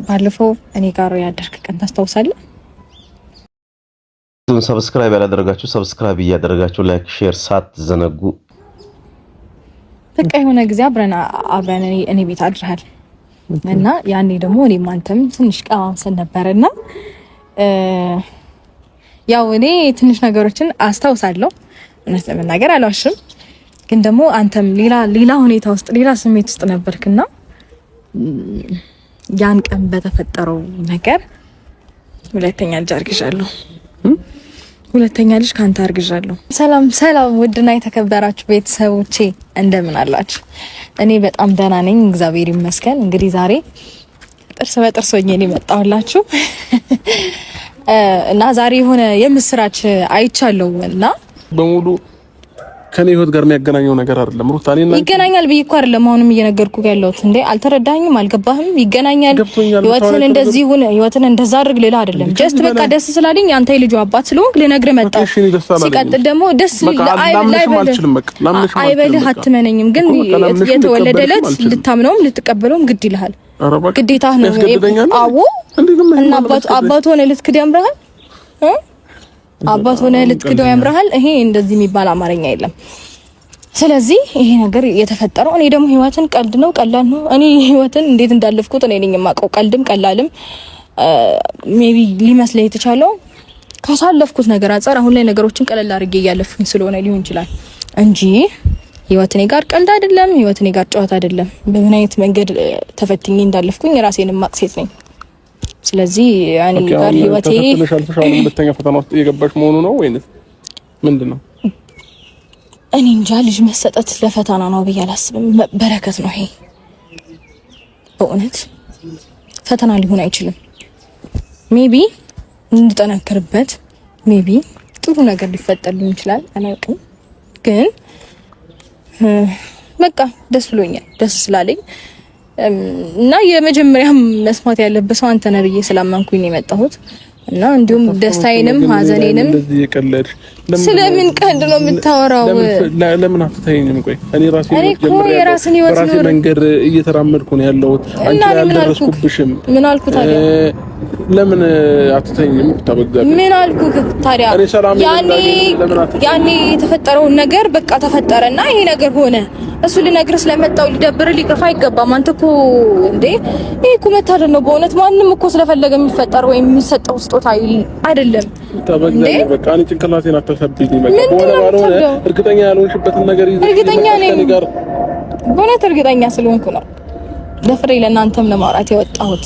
ባለፈው እኔ ጋር ያደርክ ቀን ታስታውሳለህ? ሰብስክራይብ ያላደረጋችሁ ሰብስክራይብ እያደረጋችሁ ላይክ ሼር ሳትዘነጉ። በቃ የሆነ ጊዜ አብረን እኔ ቤት አድረሃል እና ያኔ ደግሞ እኔም አንተም ትንሽ ቀማምሰን ነበርና ያው እኔ ትንሽ ነገሮችን አስታውሳለሁ። እውነት ለመናገር አልዋሽም። ግን ደግሞ አንተም ሌላ ሁኔታ ውስጥ ሌላ ስሜት ውስጥ ነበርክና ያን ቀን በተፈጠረው ነገር ሁለተኛ ልጅ አርግዣለሁ። ሁለተኛ ልጅ ካንተ አርግዣለሁ። ሰላም ውድና የተከበራችሁ ቤተሰቦቼ እንደምን አላችሁ? እኔ በጣም ደህና ነኝ፣ እግዚአብሔር ይመስገን። እንግዲህ ዛሬ ጥርስ በጥርስ ሆኜ ነው የመጣሁላችሁ እና ዛሬ የሆነ የምስራች አይቻለሁ እና በሙሉ ከኔ ህይወት ጋር የሚያገናኘው ነገር አይደለም። ሩታ እኔና ይገናኛል ብዬ እኮ አይደለም አሁንም እየነገርኩህ ያለሁት። እንዴ አልተረዳኝም? አልገባህም? ይገናኛል። ህይወትን እንደዚህ ሁን፣ ህይወትን እንደዛ አድርግ ሌላ አይደለም። ጀስት በቃ ደስ ስላልኝ አንተ የልጁ አባት ስለሆንክ ልነግርህ መጣሁ። ሲቀጥል ደግሞ ደስ አይበልህ አትመነኝም፣ ግን የተወለደ ዕለት ልታምነውም ልትቀበለውም ግድ ይልሃል። ግዴታ ነው። አዎ እና አባት ሆነ ልትክድ ያምርሃል። አባት ሆነ ልትክደው ያምርሃል። ይሄ እንደዚህ የሚባል አማርኛ የለም። ስለዚህ ይሄ ነገር የተፈጠረው እኔ ደግሞ ህይወትን ቀልድ ነው ቀላል ነው። እኔ ህይወትን እንዴት እንዳለፍኩት እኔ ነኝ የማውቀው። ቀልድም ቀላልም ሜቢ ሊመስልህ የተቻለው ካሳለፍኩት ነገር አንፃር አሁን ላይ ነገሮችን ቀለል አድርጌ እያለፍኩኝ ስለሆነ ሊሆን ይችላል እንጂ ህይወት እኔ ጋር ቀልድ አይደለም። ህይወት እኔ ጋር ጨዋታ አይደለም። በምን አይነት መንገድ ተፈትኜ እንዳለፍኩኝ ራሴን ማቅ ሴት ነኝ። ስለዚህ እኔ ጋር ህይወቴ ተፈተነሻል። ሁለተኛ ፈተና ውስጥ እየገባሽ መሆኑ ነው ወይስ ምንድነው? እኔ እንጃ። ልጅ መሰጠት ለፈተና ነው ብዬ አላስብም። በረከት ነው ይሄ። በእውነት ፈተና ሊሆን አይችልም። ሜቢ እንድጠነክርበት፣ ሜቢ ጥሩ ነገር ሊፈጠርልኝ ይችላል። አላውቅም። ግን በቃ ደስ ብሎኛል። ደስ ስላለኝ እና የመጀመሪያም መስማት ያለበት ሰው አንተ ነህ ብዬ ስላመንኩኝ ነው የመጣሁት። እና እንዲሁም ደስታዬንም ሀዘኔንም ስለምን ቀልድ ነው የምታወራው? ለምን አትተይኝም? ቆይ እኔ የራሴን ህይወት ነው መንገድ እየተራመድኩ ነው ያለሁት። አንቺ ያልደረስኩብሽም ምን አልኩ ታዲያ? ለምን አትተይኝም? ተበግዛለሁ ምን አልኩ ታዲያ? ያኔ የተፈጠረው ነገር በቃ ተፈጠረና ይሄ ነገር ሆነ። እሱ ልነግርህ ስለመጣው ሊደብር ሊከፋ አይገባም። አንተ እኮ እንዴ ይሄ እኮ መታደል ነው በእውነት። ማንም እኮ ስለፈለገ የሚፈጠር ወይም የሚሰጠው ስጦታ አይደለም። ተበግዛለሁ በቃ እኔ ጭንቅላቴን አታሰብኝ። በቃ እርግጠኛ ያልሆንሽበትን ነገር ይዘሽ እርግጠኛ ነኝ በእውነት እርግጠኛ ስለሆንኩ ነው ደፍሬ ለእናንተም ለማውራት የወጣሁት።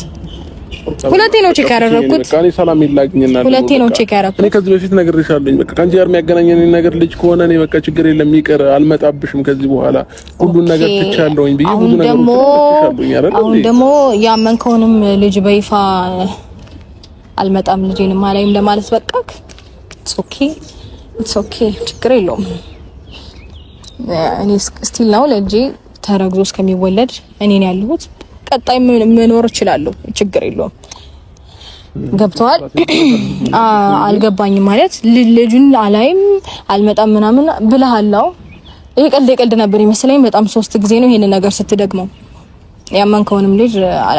ሁለቴ ነው ቼክ ያደረኩት። በቃ እኔ ሰላም ይላግኝና ሁለቴ ነው ቼክ ያደረኩት። እኔ ከዚህ በፊት ነግሬሻለሁ። በቃ ካንቺ ጋር የሚያገናኘን ነገር ልጅ ከሆነ እኔ በቃ ችግር የለም ይቅር፣ አልመጣብሽም ከዚህ በኋላ ሁሉን ነገር ትቻለሁኝ ብዬ ብዙ ነገር ትቻለሁኝ አይደል? አሁን ደግሞ ያመንከውንም ልጅ በይፋ አልመጣም ልጄንም አላይም ለማለት በቃክ። ኢትስ ኦኬ ችግር የለውም። እኔ ስቲል ነው ልጄ ተረግዞ እስከሚወለድ እኔን ያለሁት ቀጣይ መኖር እችላለሁ። ችግር የለውም። ገብቷል? አልገባኝም ማለት ልጁን አላይም አልመጣም ምናምን ብለሃላው። ይሄ ቀልድ ነበር ይመስለኝ። በጣም 3 ጊዜ ነው ይሄን ነገር ስትደግመው። ያመንከውንም ልጅ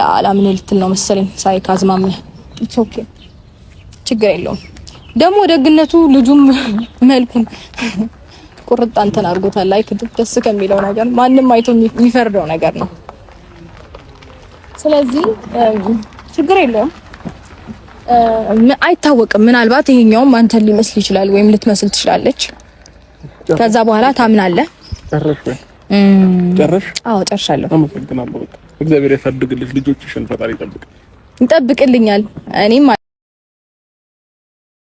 አላምን ልትል ነው መሰለኝ ሳይካዝማምህ። ኢትስ ኦኬ ችግር የለውም። ደግሞ ደግነቱ ልጁም መልኩን ቁርጥ አንተን አድርጎታል። ላይክ ደስ ከሚለው ነገር ማንም አይቶ የሚፈርደው ነገር ነው። ስለዚህ ችግር የለውም። አይታወቅም። ምናልባት ይሄኛውም አንተን ሊመስል ይችላል ወይም ልትመስል ትችላለች። ከዛ በኋላ ታምናለህ። ጨረሽ? አዎ ጨርሻለሁ። አመሰግናለሁ። እግዚአብሔር ያሳድግልሽ። ልጆችሽን ፈጣሪ ይጠብቅ። ይጠብቅልኛል። እኔም